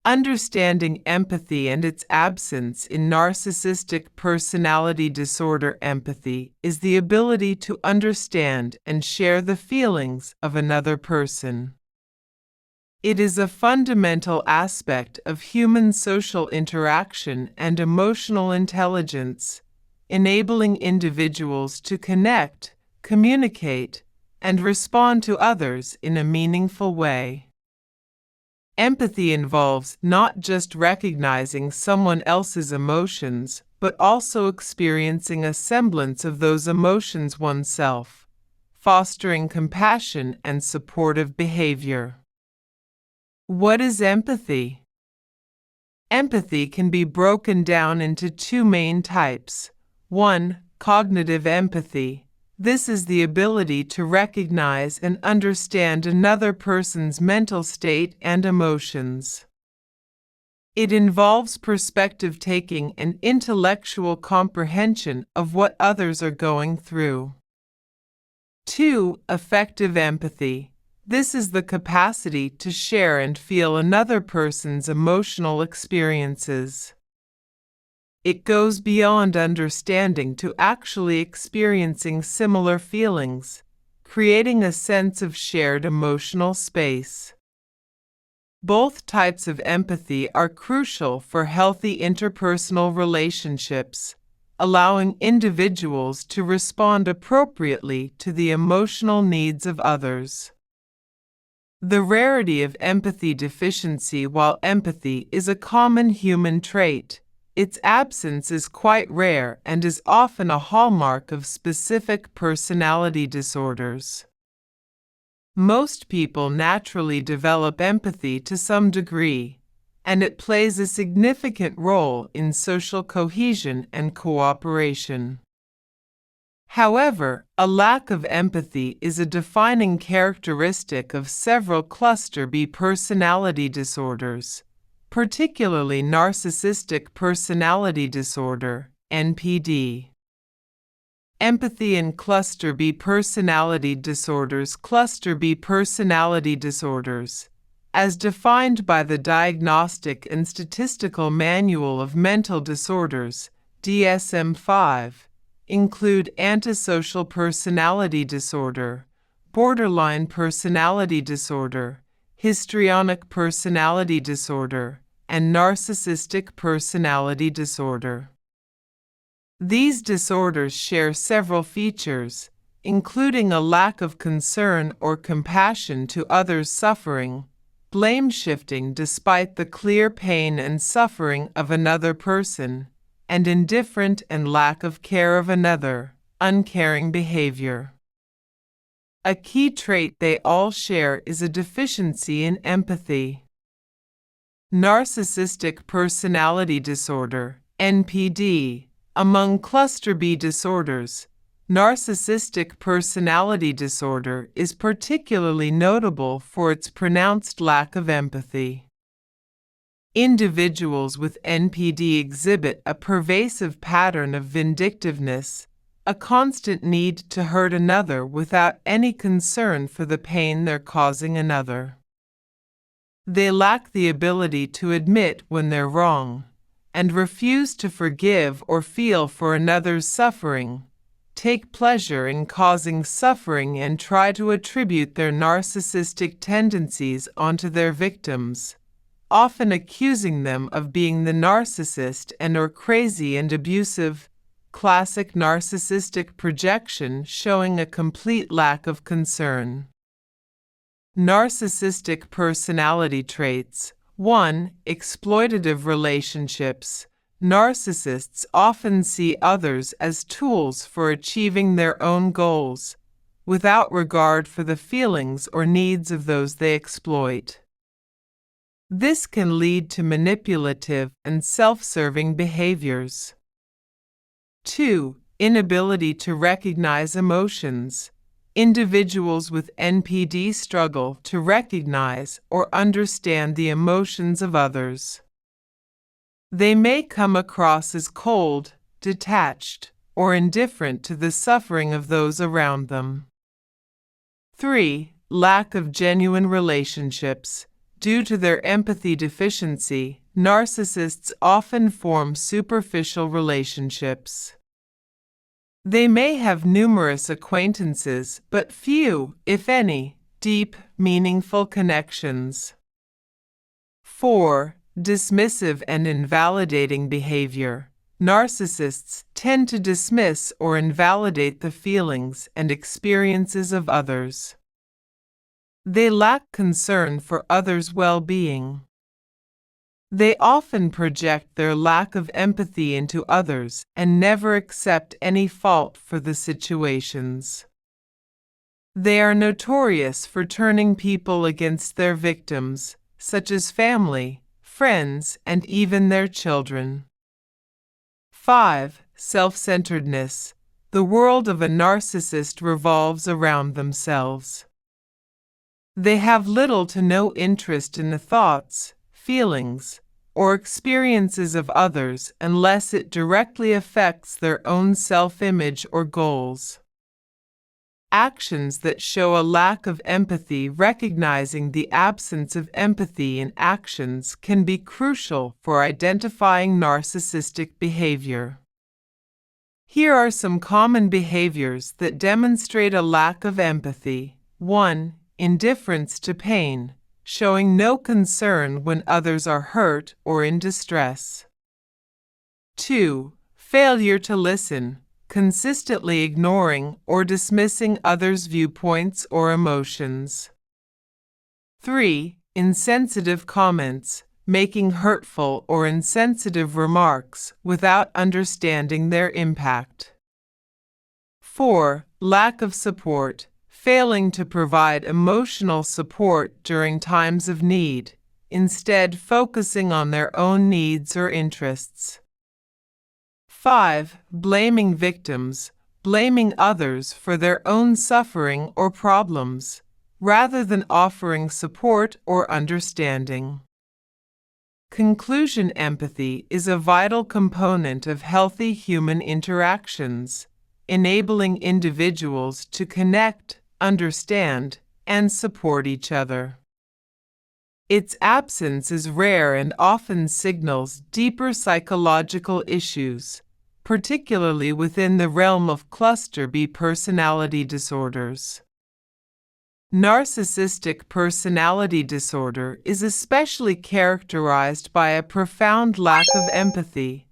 Understanding empathy and its absence in narcissistic personality disorder. Empathy is the ability to understand and share the feelings of another person. It is a fundamental aspect of human social interaction and emotional intelligence, enabling individuals to connect, communicate, and respond to others in a meaningful way. Empathy involves not just recognizing someone else's emotions, but also experiencing a semblance of those emotions oneself, fostering compassion and supportive behavior. What is empathy? Empathy can be broken down into two main types. 1. Cognitive empathy. This is the ability to recognize and understand another person's mental state and emotions. It involves perspective taking and intellectual comprehension of what others are going through. 2. Affective empathy. This is the capacity to share and feel another person's emotional experiences. It goes beyond understanding to actually experiencing similar feelings, creating a sense of shared emotional space. Both types of empathy are crucial for healthy interpersonal relationships, allowing individuals to respond appropriately to the emotional needs of others. The rarity of empathy deficiency. While empathy is a common human trait, its absence is quite rare and is often a hallmark of specific personality disorders. Most people naturally develop empathy to some degree, and it plays a significant role in social cohesion and cooperation. However, a lack of empathy is a defining characteristic of several cluster B personality disorders, particularly narcissistic personality disorder, NPD. Empathy in cluster B personality disorders. Cluster B personality disorders, as defined by the Diagnostic and Statistical Manual of Mental Disorders, DSM-5, include antisocial personality disorder, borderline personality disorder, histrionic personality disorder, and narcissistic personality disorder. These disorders share several features, including a lack of concern or compassion to others' suffering, blame shifting despite the clear pain and suffering of another person, and indifferent and lack of care of another, uncaring behavior. A key trait they all share is a deficiency in empathy. Narcissistic personality disorder, NPD. Among cluster B disorders, narcissistic personality disorder is particularly notable for its pronounced lack of empathy. Individuals with NPD exhibit a pervasive pattern of vindictiveness, a constant need to hurt another without any concern for the pain they're causing another. They lack the ability to admit when they're wrong, and refuse to forgive or feel for another's suffering, take pleasure in causing suffering, and try to attribute their narcissistic tendencies onto their victims, often accusing them of being the narcissist and/or crazy and abusive. Classic narcissistic projection showing a complete lack of concern. Narcissistic personality traits. 1. Exploitative relationships. Narcissists often see others as tools for achieving their own goals, without regard for the feelings or needs of those they exploit. This can lead to manipulative and self-serving behaviors. 2. Inability to recognize emotions. Individuals with NPD struggle to recognize or understand the emotions of others. They may come across as cold, detached, or indifferent to the suffering of those around them. 3. Lack of genuine relationships. Due to their empathy deficiency, narcissists often form superficial relationships. They may have numerous acquaintances, but few, if any, deep, meaningful connections. 4. Dismissive and invalidating behavior. Narcissists tend to dismiss or invalidate the feelings and experiences of others. They lack concern for others' well-being. They often project their lack of empathy into others and never accept any fault for the situations. They are notorious for turning people against their victims, such as family, friends, and even their children. 5. Self-centeredness. The world of a narcissist revolves around themselves. They have little to no interest in the thoughts, feelings, or experiences of others unless it directly affects their own self-image or goals. Actions that show a lack of empathy. Recognizing the absence of empathy in actions can be crucial for identifying narcissistic behavior. Here are some common behaviors that demonstrate a lack of empathy. 1. Indifference to pain, showing no concern when others are hurt or in distress. 2. Failure to listen, consistently ignoring or dismissing others' viewpoints or emotions. 3. Insensitive comments, making hurtful or insensitive remarks without understanding their impact. 4. Lack of support, failing to provide emotional support during times of need, instead focusing on their own needs or interests. 5. Blaming victims, blaming others for their own suffering or problems, rather than offering support or understanding. Conclusion: empathy is a vital component of healthy human interactions, enabling individuals to connect, understand, and support each other. Its absence is rare and often signals deeper psychological issues, particularly within the realm of cluster B personality disorders. Narcissistic personality disorder is especially characterized by a profound lack of empathy,